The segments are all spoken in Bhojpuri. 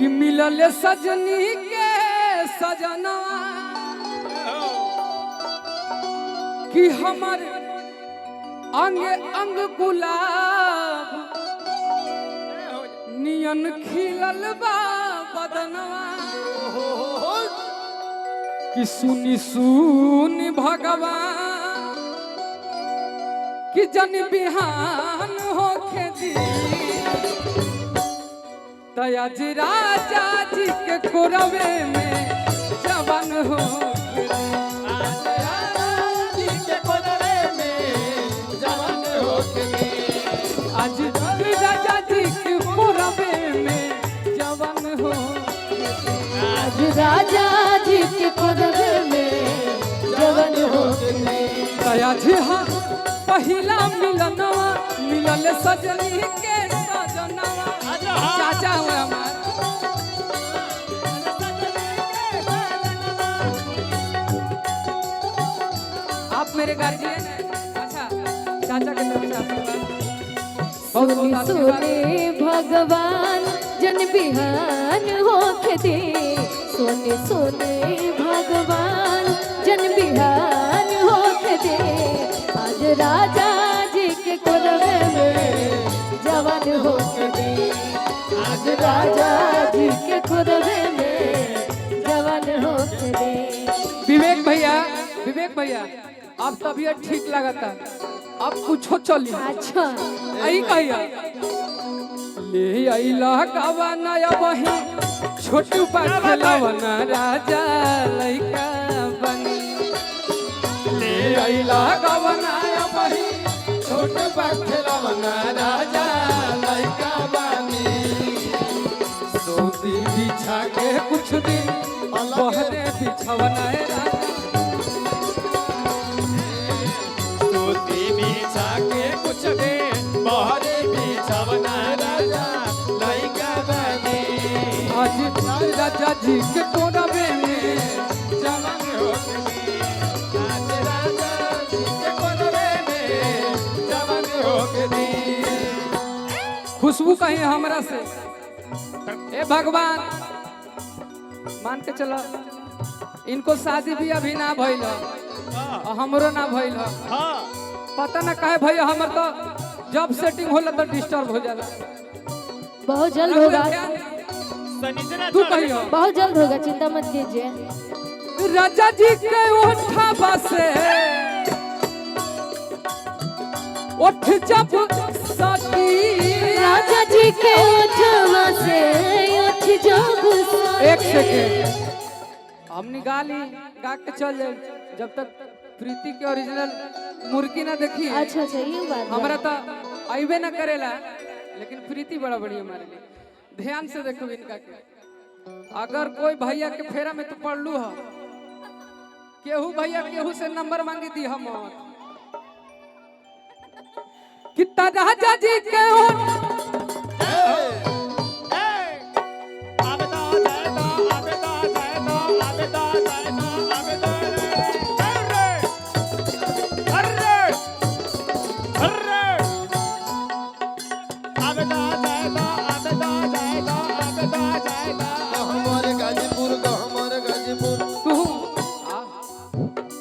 कि मिलल सजनी के सजनवा कि हमर अंग अंग गुलाब नियन खिलल बा बदनवा कि सुनी सुनी भगवान कि जन बिहान होखे दी तयाज राजा जी के कोरवे में जवान हो आज राजा जी के कोरवे में जवान हो आज राजा जी के कोरवे में जवान हो तयाज हाँ पहिला मिलनवा मिलल सजनी के सजनवा चाचा हुआ हमार आप मेरे गार्जियन अच्छा चाचा के तरफ से आशीर्वाद बहुत बहुत सोने भगवान जन बिहान होके दे सोने सोने भगवान जन बिहान होके दे आज राजा जी के कोरवे में जवान होके दे आज राजा जी के कोरवे में जवान होके दे। विवेक भैया आप तबीयत ठीक लगता अब कुछो चली अच्छा आई कहिया ले आइला गवाना बही छोटू पाखलवना राजा लइका बनी ले आइला गवाना बही छोटू पाखलवना राजा लइका बनी सोती बिछा के कुछ दिन बहरे बिछवना राजा कुछ दिन बहरे बिछवना राजा लइका बनी आज राजा जी के कोरवे में जवान हो गई आज राजा जी के कोरवे में जवान हो गई। खुशबू कहीं हमरा से ए भगवान मान के चलो इनको शादी भी अभी ना भइल और हमरो ना भइल पता ना काहे भैया हमर तो जब सेटिंग होला तो डिस्टर्ब हो जाला बहुत जल्द होगा तू कहियो बहुत जल्द होगा चिंता मत कीजिए। राजा जी के उठा से उठ जब सती राजा जी के उठवा से उठ जब एक सेकेंड हमने गा के चल जाए जब तक प्रीति के ओरिजिनल मुर्गी ना देखी। अच्छा ये बात हमारा तो आईबे ना करेला लेकिन प्रीति बड़ा बड़ी हमारे लिए ध्यान से देखो इनका के अगर कोई भैया के फेरा में तो पढ़ लू हो केहू भैया केहू से नंबर मांगी दी हम कितना राजा जी के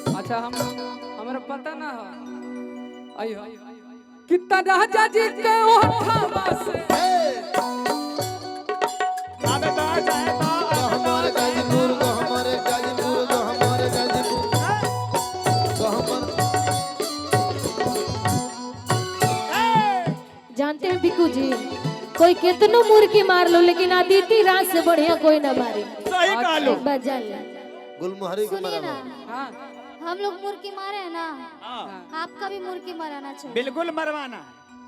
हमरा पता ना हो आई हो कितना राजा जी के उठावा से हमारे गाजीपुर को हमारे गाजीपुर को हमारे गाजीपुर को जानते हैं बिकू जी कोई कितनो मुर्गी मार लो लेकिन आदित्य रात से बढ़िया कोई ना मारे। सही कहा लो बजा गुलमोहरी के सुनिए ना हां हम लोग मुर्गी मारे हैं ना आपका भी मुर्गी मराना चाहिए बिल्कुल मरवाना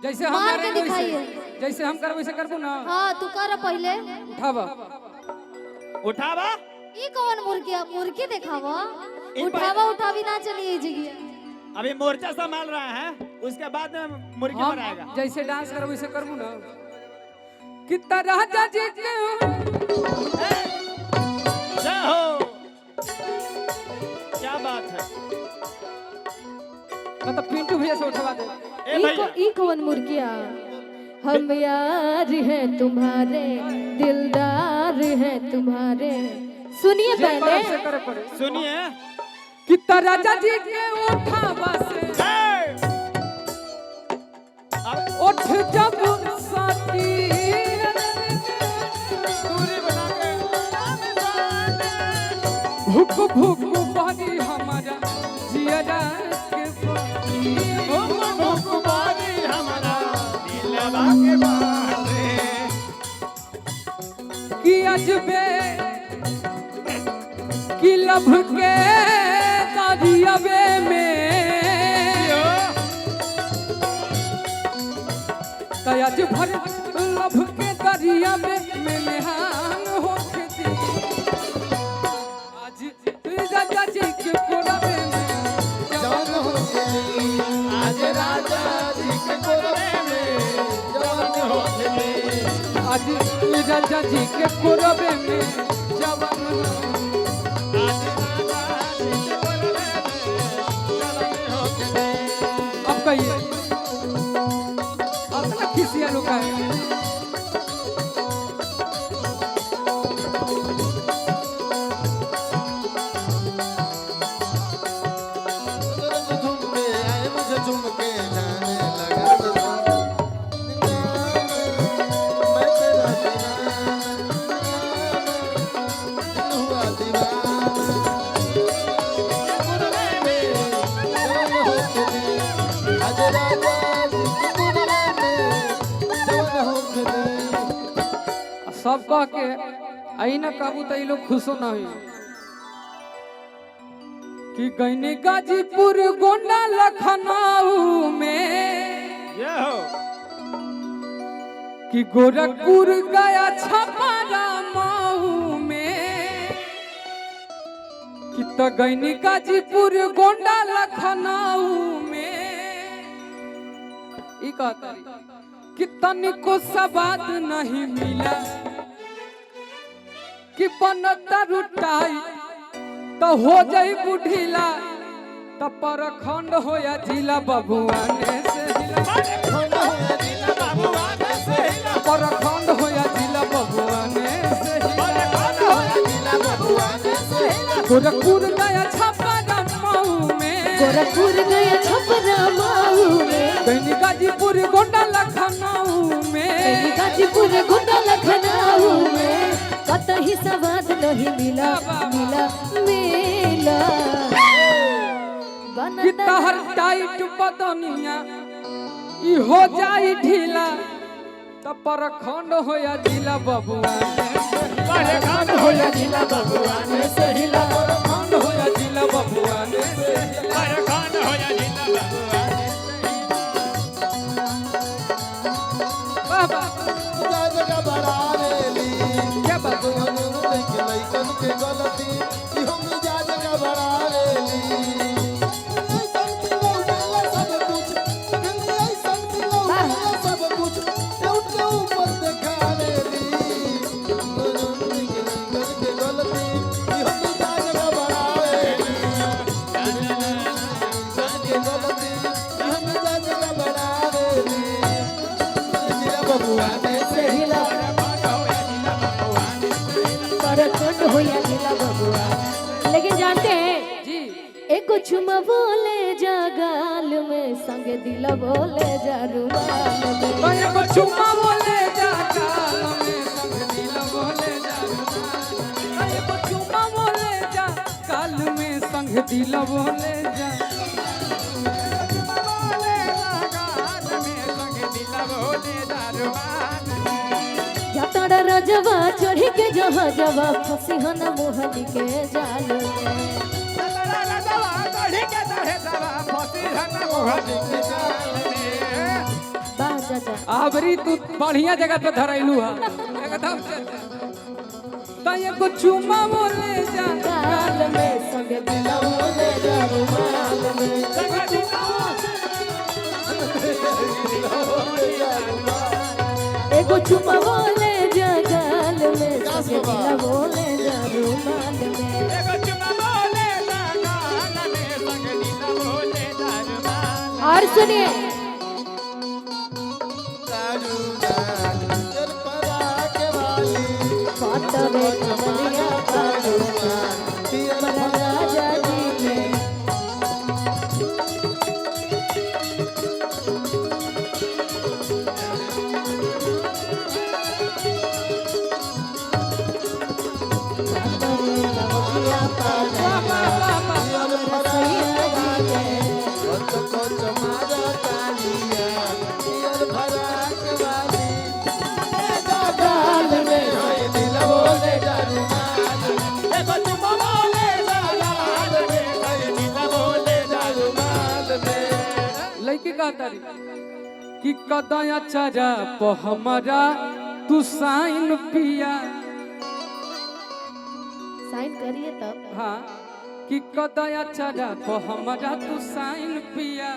जैसे हम मार के करें दिखाइए। जैसे हम कर वैसे करबो ना हाँ तू कर पहले उठावा उठावा ये कौन मुर्गी मुर्गी दिखावा इन पर- उठावा उठावी ना चलिए जगह अभी मोर्चा संभाल रहा है उसके बाद में मुर्गी हम बनाएगा जैसे डांस कर वैसे करबो ना कितना राजा जी के जय हो क्या बात है मतलब पिंटू भैया से उठवा दे ए भैया ई कौन मुर्गिया हम यार हैं तुम्हारे, दिलदार हैं तुम्हारे। सुनिए पहले, सुनिए कि राजा जी के उठावा से उठ जब साथी दूरी बना के भूख भूख बारी हमारा जिया के बारी भूख बारी हमारा दिलवा के बारे कि अजबे कि लब के दरियावे में तयाज भर लब के दरिया में नहान होके दी आज राजा जी के कोरबे में जवान हो गई आज राजा जी के कोरबे में जवान हो गई आज राजा जी के कोरबे में जवान अब कहिए अब तक किसी लुका है झूम के आए मुझे झूम के जाने लगा मैं तेरा दीवाना दिल हुआ दीवाना कोरबे में जवान हो गई आज राजा जी के कोरबे में जवान हो गई। सब कह के आई ना काबू तो लोग खुशो ना हुई कि गईनी गाजीपुर गोंडा लखनऊ में ये हो कि गोरखपुर गया छपारा मऊ में कि तो गईनी गाजीपुर गोंडा लखनऊ में ई कहता कि तनिको सवाद नहीं मिला कि बनता रुटाई तो हो जाई बुढ़ीला तो परखंड हो या जिला बबुआ ने से हिला खंड हुआ दिल बाबूआ ने से हिला परखंड हो या जिला बबुआ ने से हिला खंड हुआ दिल बाबूआ ने से हिला गोरखपुर गया छापा मऊ में गोरखपुर गया छपरा मऊ में, गईनी गाजीपुर गोंडा लखनऊ में गाजीपुर गोंडा लखनऊ में, कतही सवाद नहीं मिला मिला मिला। कि तहर टाइट बदनिया ई हो जाई ढीला तो परखंड हो या जिला बबुआ ने से हिला खंड हो या जिला बबुआ ने से हिला परखंड हो या जिला बबुआ ने से हिला खंड हो या जिला बबुआ ने बाबा जा जगह बड़ा रेली क्या बात है? के लइकन के गलती कि हम जा जगह बड़ा रेली ऐसन की लौटेला सब कुछ गंदी ऐसन की लौटेला सब कुछ उठ के ऊपर देखा रेली लइकन के गलती कि हम जा जगह बड़ा रेली लइकन के गलती कि हम जा जगह बड़ा रेली जिला बबुआ ने से हिला परखंड हो या जिला बबुआ। लेकिन जानते हैं जी एको चुमा बोले जा गाल में, संग दिल बोले जा रुमाल में। तो एगो चुम्मा बोले जा गाल में संग दिल बोले जा तो एगो चुम्मा बोले जा गाल में संग दिल बोले जा या तारा रजवा चढ़ी के जहाँ जवा फंसी हन मोहनी के जाल में। वाह चाचा, आवरी तू बढ़िया जगह पे धरैलू है एकदम से तो एगो चुम्मा बोले जा गाल में संग दिल बोले जा रुमाल में। एगो चुमा बोले जा गाल में, संग दिल बोले जा रुमाल में। और सुनिए काजू पियर फराक वाली पातरे कमरिया का रुमाल पियर बड़ा राजा जी के पातरे कमरिया का पियर फराक सैया जी के कोच मारा तालिया पियर फराक वाली गाल में होई दिल बोले जारुमाल देखो तुम बोले जागाल में होई दिल बोले जारुमाल में लड़की का तारी कि कदया चरा प हमारा तू साइन पिया। साइन करिए तब हाँ कि कदया चरा प हमारा तू साइन पिया।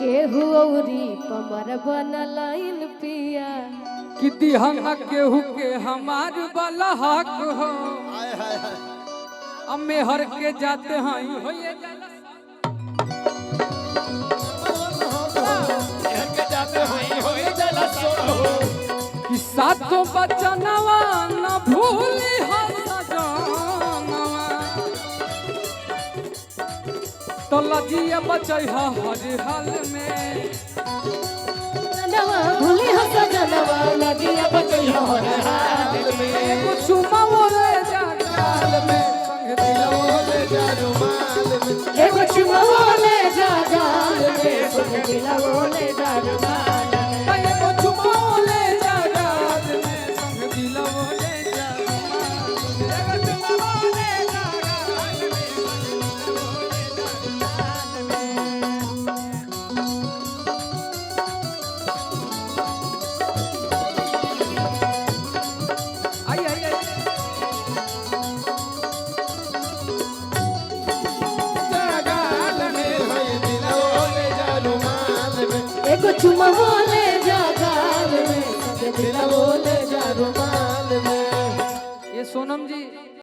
केहू औरी पमर बनलाइन पिया कि दिहंगा केहू के हमार वाला हक हो। हाय हाय हाय अब मेहर के जाते हैं होइए जाला के जाते होई जला सो कि सातों बचनवा न भूली हो सजनवा। तो लजिया बचै ह हर हाल में। जनवा भूली हो सजनवा लगिया बचैया हो एगो चुमा रे जागाल में संग दिलवा जारुमाल में एगो चुमोले जागाल में सुन दिला बोले जागाल में एगो चुमा ले जागाल में संग दिलवा ले आई आई आई जागाल में होई दिल बोले जारुमाल में एगो चुमोले जागाल में सुन दिल दिला बोले जारुमाल में ये सोनम जी